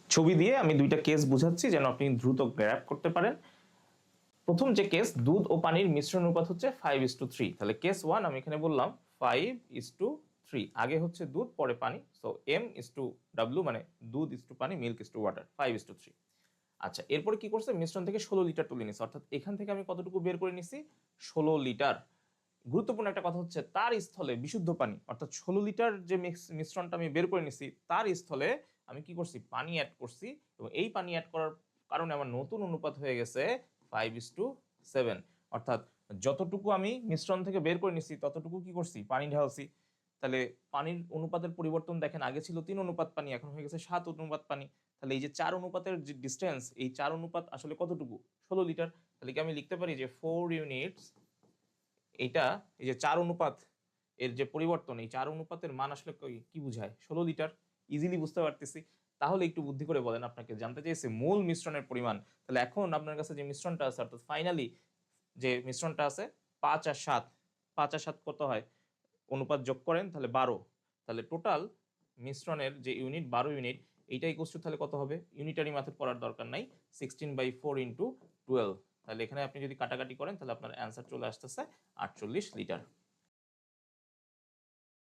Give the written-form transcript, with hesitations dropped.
ছবি দিয়ে আমি দুইটা কেস বুঝাচ্ছি যেন আপনি দ্রুত গ্র্যাব করতে পারেন। প্রথম যে কেস, দুধ ও পানির মিশ্রণ অনুপাত হচ্ছে 5:3। তাহলে কেস 1 আমি এখানে বললাম 5:3। আগে হচ্ছে দুধ, পরে পানি। সো M:W, মানে দুধ ইস টু পানি, মিল্ক ইস টু ওয়াটার, 5:3। আচ্ছা, এরপরে কি করছে, মিশ্রণ থেকে 16 লিটার তুলে নিছে, অর্থাৎ এখান থেকে আমি কতটুকু বের করে নিছি, 16 লিটার। গুরুত্বপূর্ণ একটা কথা হচ্ছে, তার স্থলে বিশুদ্ধ পানি, অর্থাৎ 16 লিটার যে মিশ্রণটা আমি বের করে নিছি, তার স্থলে আমি কি করছি, পানি অ্যাড করছি, এবং এই পানি অ্যাড করার কারণে আমার নতুন অনুপাত হয়ে গেছে 5:7। অর্থাৎ যতটুকু আমি মিশ্রণ থেকে বের করে নিছি ততটুকু কি করছি, পানি ঢালছি। তাহলে পানির অনুপাতের পরিবর্তন দেখেন, আগে ছিল 3 অনুপাত পানি, এখন হয়ে গেছে 7 অনুপাত পানি। তাহলে এই যে 4 অনুপাতের যে ডিস্টেন্স, এই 4 অনুপাত আসলে কতটুকু, 16 লিটার। তাহলে কি আমি লিখতে পারি যে 4 ইউনিটস, এইটা এই যে 4 অনুপাত এর যে পরিবর্তন, এই 4 অনুপাতের মান আসলে কি বুঝায়, 16 লিটার। ইজিলি বুঝতে পারতেছি। তাহলে একটু বুদ্ধি করে বলেন, আপনাকে জানতে চাইছে মূল মিশ্রণের পরিমাণ। তাহলে এখন আপনার কাছে যে মিশ্রণটা আছে, অর্থাৎ ফাইনালি যে মিশ্রণটা আছে 5 আর 7, 5 আর 7 কত হয়, অনুপাত যোগ করেন তাহলে 12। তাহলে টোটাল মিশ্রণের যে ইউনিট 12 ইউনিট, এইটাই কোশ্চেন তাহলে কত হবে, ইউনিটারি মেথড পড়ার দরকার নাই, 16/4 × 12। তাহলে এখানে আপনি যদি কাটাকাটি করেন তাহলে আপনার অ্যান্সার চলে আসতেছে 48 লিটার।